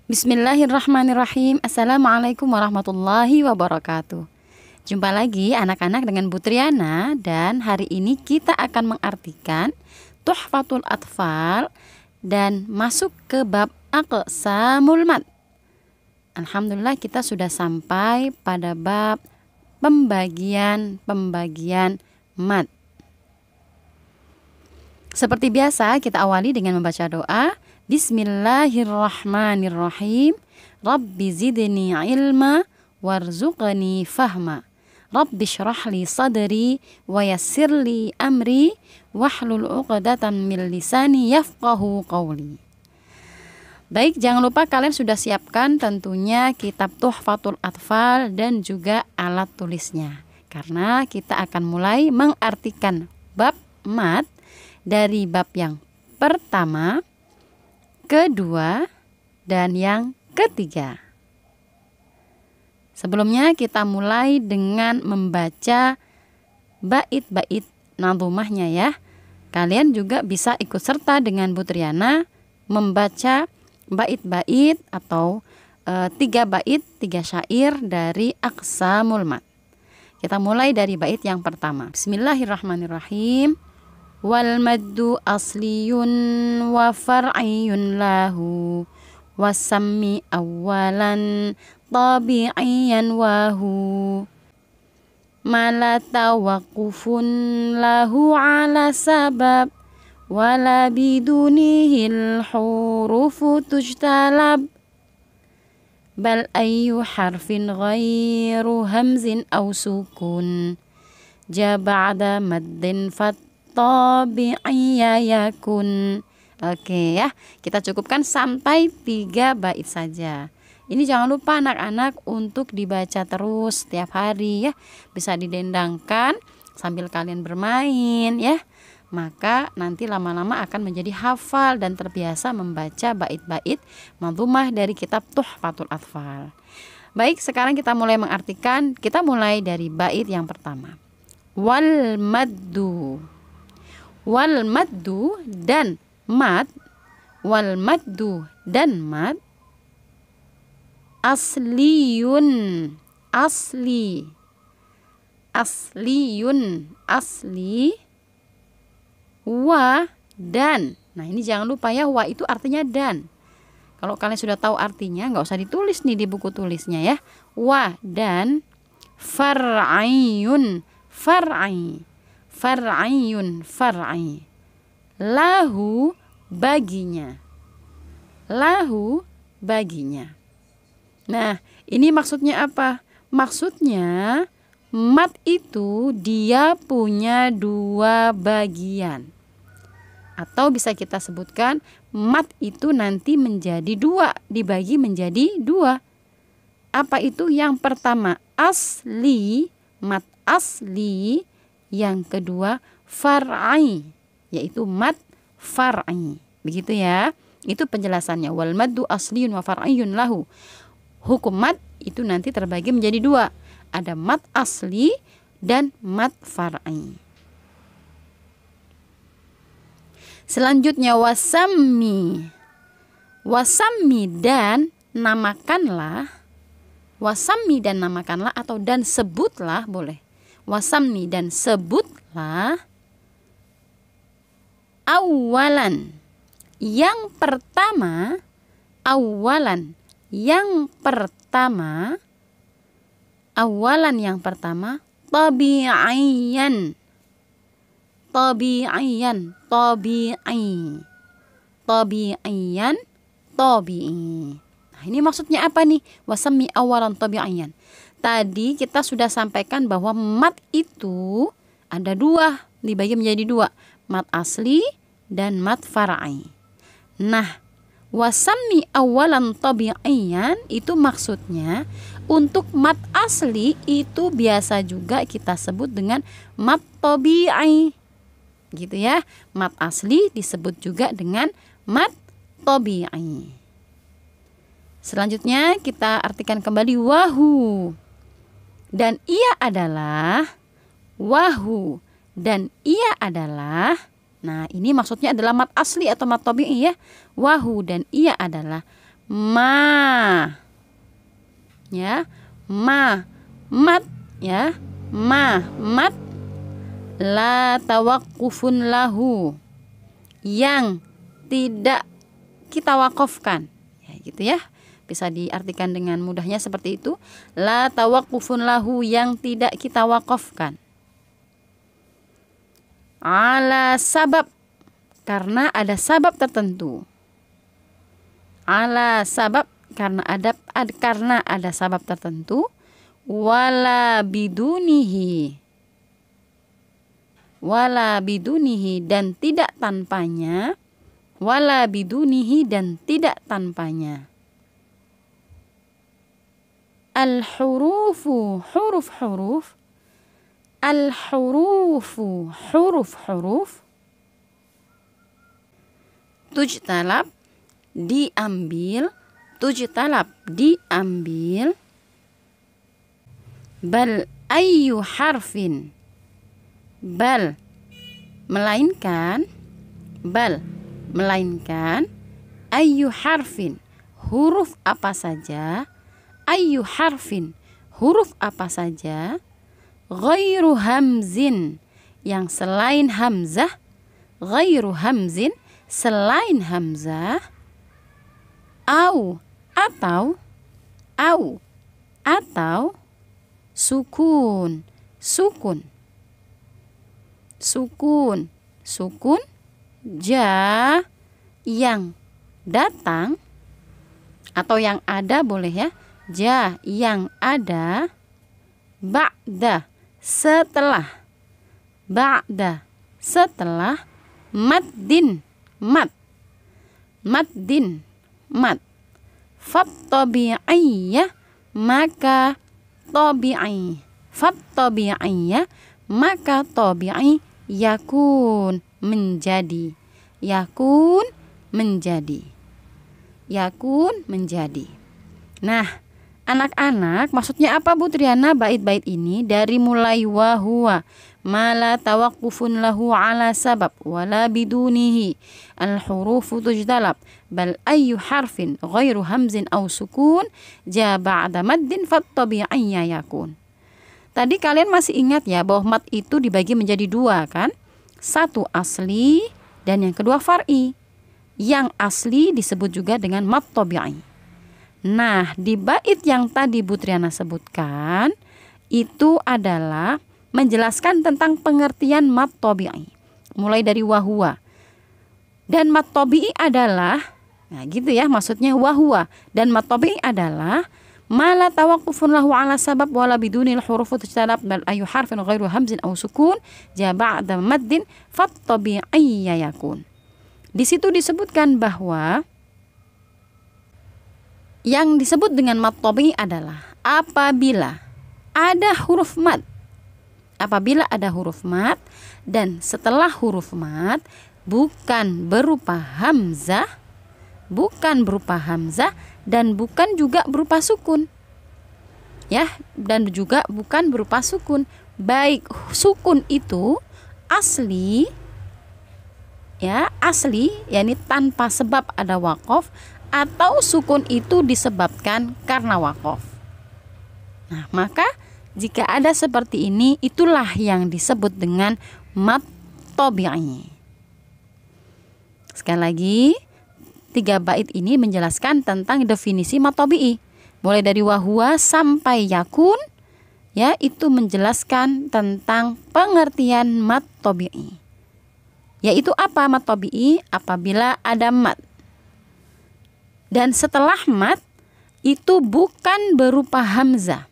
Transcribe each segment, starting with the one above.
Bismillahirrahmanirrahim. Assalamualaikum warahmatullahi wabarakatuh. Jumpa lagi anak-anak dengan Bu Triana, dan hari ini kita akan mengartikan Tuhfatul Atfal dan masuk ke bab Aqsamul Mad. Alhamdulillah kita sudah sampai pada bab pembagian mad. Seperti biasa kita awali dengan membaca doa. Bismillahirrahmanirrahim. Rabbi zidni ilma warzuqni fahma. Rabbi syrahli sadri wa yassirli amri wahlul 'uqdatam min lisani yafqahu qawli. Baik, jangan lupa kalian sudah siapkan tentunya kitab Tuhfatul Atfal dan juga alat tulisnya, karena kita akan mulai mengartikan bab mad dari bab yang pertama, kedua, dan yang ketiga. Sebelumnya kita mulai dengan membaca bait-bait nadhumahnya ya. Kalian juga bisa ikut serta dengan Bu Triana membaca bait-bait atau 3 bait, 3 syair dari Aqsamul Mad. Kita mulai dari bait yang pertama. Bismillahirrahmanirrahim. Wal maddu asliyun wa far'iyun lahu wasammi awalan tabi'iyan wahu mala tawakufun lahu ala sabab wala bidunihil hurufu tujtalab bal ayyu harfin ghairu hamzin aw sukun jaba'da maddin fat tabi'iyya yakun. Oke ya, kita cukupkan sampai 3 bait saja. Ini jangan lupa anak-anak untuk dibaca terus setiap hari ya. Bisa didendangkan sambil kalian bermain ya. Maka nanti lama-lama akan menjadi hafal dan terbiasa membaca bait-bait madhumah dari kitab Tuhfatul Atfal. Baik, sekarang kita mulai mengartikan. Kita mulai dari bait yang pertama. Wal maddu. Wal maddu dan mad. Wal maddu dan mad asliyun, asli, asliyun, asli, wa, dan. Nah ini jangan lupa ya, wa itu artinya dan. Kalau kalian sudah tahu artinya nggak usah ditulis nih di buku tulisnya ya. Wa dan far'iyun, far'i, far'iyun, far'i, lahu, baginya, lahu, baginya. Nah ini maksudnya apa? Maksudnya mad itu dia punya 2 bagian, atau bisa kita sebutkan mad itu nanti menjadi 2, dibagi menjadi 2. Apa itu? Yang pertama asli, mad asli. Yang kedua far'i, yaitu mad far'i. Begitu ya. Itu penjelasannya. Wal maddu asliyun wa far'iyun lahu. Hukum mad itu nanti terbagi menjadi 2. Ada mad asli dan mad far'i. Selanjutnya wasammi. Wasammi dan namakanlah. Wasammi dan namakanlah, atau dan sebutlah boleh. Wasammi dan sebutlah awalan, yang pertama, awalan, yang pertama, awalan yang pertama, tabi'iyan, tabi'iyan, tabi'i, tabi'iyan, tabi'i. Nah ini maksudnya apa nih? Wasammi awalan tabi'iyan. Tadi kita sudah sampaikan bahwa mad itu ada 2, dibagi menjadi 2, mad asli dan mad far'i. Nah, wasammi awalan tabi'iyan itu maksudnya untuk mad asli itu biasa juga kita sebut dengan mad tabi'i. Gitu ya. Mad asli disebut juga dengan mad tabi'i. Selanjutnya kita artikan kembali wahu. Dan ia adalah, wahu, dan ia adalah. Nah ini maksudnya adalah mad asli atau mad tabi'i ya. Wahu, dan ia adalah ma. Ya, ma, mat ya. Ma, mat. La tawaqqufun lahu, yang tidak kita wakafkan. Ya, gitu ya. Bisa diartikan dengan mudahnya seperti itu. La tawaqqufun lahu, yang tidak kita wakafkan. Ala sabab, karena ada sabab tertentu. Ala sabab, karena ada sabab tertentu. Wala bidunihi, wala bidunihi, dan tidak tanpanya. Wala bidunihi, dan tidak tanpanya. Al-hurufu, huruf-huruf. Al-hurufu, huruf-huruf. Tujtalab, diambil. Tujtalab, diambil. Bal ayyu harfin, bal, melainkan. Bal, melainkan. Ayyu harfin, huruf apa saja. Ayyu harfin, huruf apa saja. Ghairu hamzin, yang selain hamzah. Ghairu hamzin, selain hamzah. Au, atau. Au, atau. Sukun, sukun. Sukun, sukun. Ja, yang datang atau yang ada boleh ya. Ja, yang ada. Ba'da, setelah. Ba'da, setelah. Maddin, mat. Maddin, mat. Fattabi'iyah, maka tabi'i. Fattabi'iyah, maka tabi'i. Yakun, menjadi. Yakun, menjadi. Yakun, menjadi. Nah, anak-anak, maksudnya apa Bu Triana bait-bait ini? Dari mulai wa huwa ma la tawaqqufun lahu ala sabab wala bidunihi al-hurufu tujtalab bal ayyu harfin ghairu hamzin aw sukun ja ba'da maddin fattabi'iyya yakun. Tadi kalian masih ingat ya bahwa mat itu dibagi menjadi dua kan? Satu asli dan yang kedua far'i. Yang asli disebut juga dengan mat tabi'i. Nah, di bait yang tadi Bu Triana sebutkan itu adalah menjelaskan tentang pengertian mat tabi'i. Mulai dari wahwa. Dan mat tabi'i adalah, nah gitu ya maksudnya wahwa. Dan mat tabi'i adalah ma la tawaqqufun lahu ala sabab wala bidunil hurufu tujtalab bal ayu harfin ghairu hamzin aw sukun ja ba'da maddin fattabi'iyya yakun. Di situ disebutkan bahwa yang disebut dengan mat tabi'i adalah apabila ada huruf mat. Apabila ada huruf mat dan setelah huruf mat bukan berupa hamzah, dan bukan juga berupa sukun. Ya, dan juga bukan berupa sukun. Baik sukun itu asli, ya, asli yakni tanpa sebab ada waqaf, atau sukun itu disebabkan karena waqaf. Nah, maka jika ada seperti ini, itulah yang disebut dengan mat tabi'i. Sekali lagi, 3 bait ini menjelaskan tentang definisi mat tabi'i. Mulai dari wahwa sampai yakun, ya, itu menjelaskan tentang pengertian mat tabi'i. Yaitu apa mat tabi'i? Apabila ada mat. Dan setelah mat itu bukan berupa hamzah.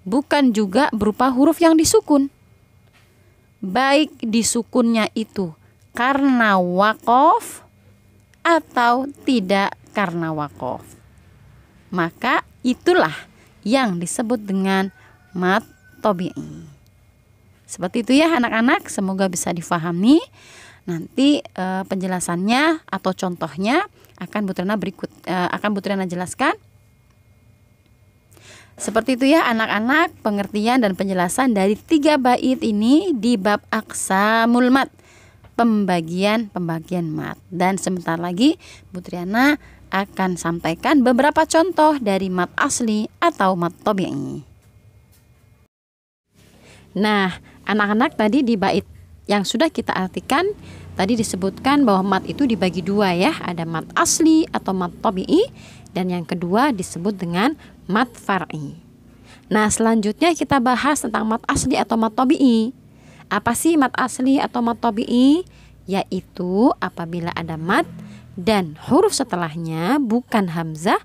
Bukan juga berupa huruf yang disukun. Baik disukunnya itu karena waqaf atau tidak karena waqaf. Maka itulah yang disebut dengan mat tabi'i. Seperti itu ya anak-anak, semoga bisa difahami. Nanti penjelasannya atau contohnya akan Bu Triana jelaskan. Seperti itu ya anak-anak, pengertian dan penjelasan dari 3 bait ini di bab aqsamul mat, pembagian mat. Dan sebentar lagi Bu Triana akan sampaikan beberapa contoh dari mad asli atau mad tabi'i. Nah, anak-anak tadi di bait yang sudah kita artikan, tadi disebutkan bahwa mad itu dibagi dua ya. Ada mad asli atau mad tabi'i, dan yang kedua disebut dengan mad far'i. Nah, selanjutnya kita bahas tentang mad asli atau mad tabi'i. Apa sih mad asli atau mad tabi'i? Yaitu apabila ada mad dan huruf setelahnya bukan hamzah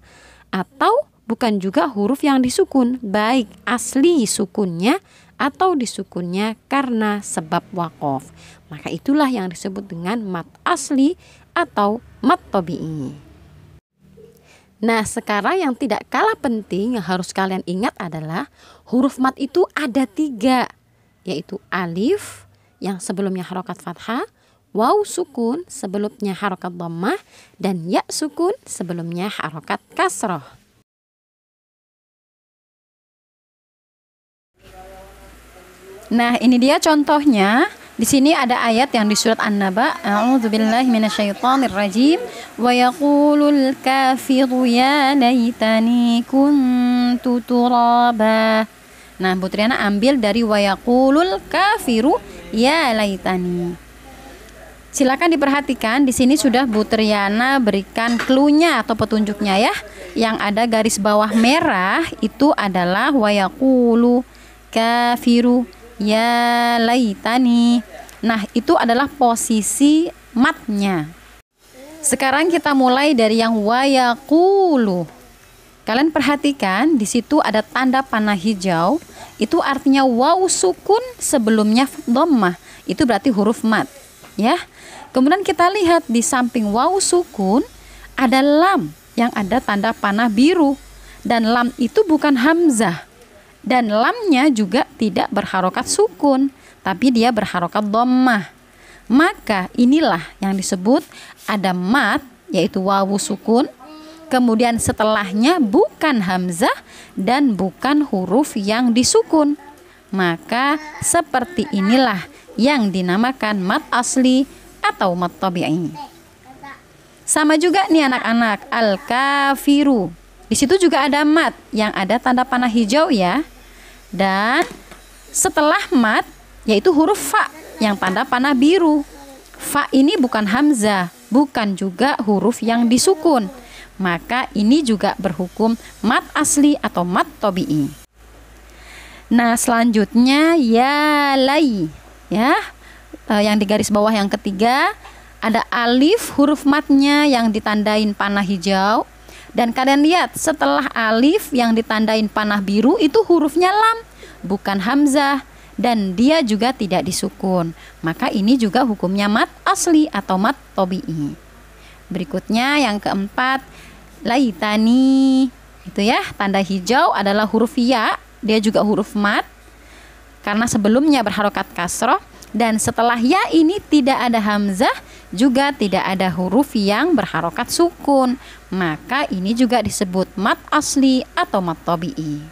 atau bukan juga huruf yang disukun, baik asli sukunnya atau disukunnya karena sebab waqaf. Maka itulah yang disebut dengan mad asli atau mad tabi'i. Nah, sekarang yang tidak kalah penting yang harus kalian ingat adalah huruf mad itu ada 3, yaitu alif yang sebelumnya harokat fathah, waw sukun sebelumnya harokat dhammah, dan ya sukun sebelumnya harokat kasroh. Nah, ini dia contohnya. Di sini ada ayat yang di surat An-Naba. A'udzubillahi minasyaitonirrajim. Wa yaqulul kafiru ya laitani kuntu turaba. Nah, Bu Triana ambil dari wa yaqulul kafiru ya laitani. Silakan diperhatikan, di sini sudah Bu Triana berikan clue-nya atau petunjuknya ya. Yang ada garis bawah merah itu adalah wa yaqulu kafiru ya laitani. Nah, itu adalah posisi matnya. Sekarang kita mulai dari yang wa yaqulu. Kalian perhatikan di situ ada tanda panah hijau. Itu artinya waw sukun sebelumnya dhammah. Itu berarti huruf mad, ya. Kemudian kita lihat di samping waw sukun ada lam yang ada tanda panah biru, dan lam itu bukan hamzah. Dan lamnya juga tidak berharokat sukun, tapi dia berharokat dhammah. Maka inilah yang disebut ada mad, yaitu wawu sukun. Kemudian setelahnya bukan hamzah dan bukan huruf yang disukun. Maka seperti inilah yang dinamakan mad asli atau mad tabi'i. Sama juga nih anak-anak, al-kafiru. Di situ juga ada mad yang ada tanda panah hijau ya. Dan setelah mad yaitu huruf fa yang tanda panah biru. Fa ini bukan hamzah, bukan juga huruf yang disukun. Maka ini juga berhukum mad asli atau mad tabi'i. Nah, selanjutnya ya lai ya. Yang di garis bawah yang ketiga ada alif huruf madnya yang ditandain panah hijau. Dan kalian lihat setelah alif yang ditandain panah biru itu hurufnya lam, bukan hamzah, dan dia juga tidak disukun. Maka ini juga hukumnya mad asli atau mad tabi'i. Berikutnya yang keempat, laitani. Itu ya, tanda hijau adalah huruf ya, dia juga huruf mad karena sebelumnya berharokat kasroh, dan setelah ya ini tidak ada hamzah, juga tidak ada huruf yang berharokat sukun. Maka ini juga disebut mad asli atau mad tabi'i.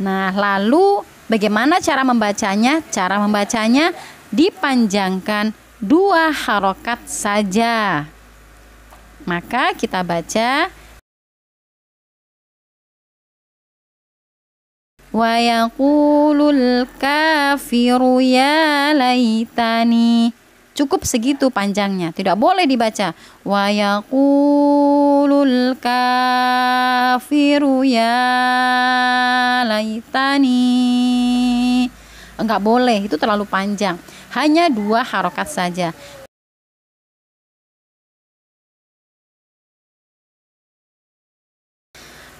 Nah, lalu bagaimana cara membacanya? Cara membacanya dipanjangkan 2 harokat saja. Maka kita baca wa yaqulul kafiru ya laitani. Cukup segitu panjangnya, tidak boleh dibaca wa yaqulul kafiru ya laitani. Enggak boleh, itu terlalu panjang. Hanya 2 harokat saja.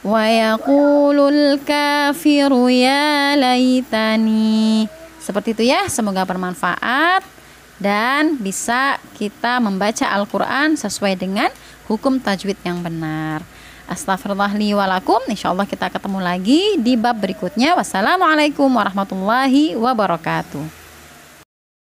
Wa yaqulul kafiru ya laitani. Seperti itu ya, semoga bermanfaat dan bisa kita membaca Al-Quran sesuai dengan hukum tajwid yang benar. Astaghfirullah li wa lakum. Insyaallah kita ketemu lagi di bab berikutnya. Wassalamualaikum warahmatullahi wabarakatuh.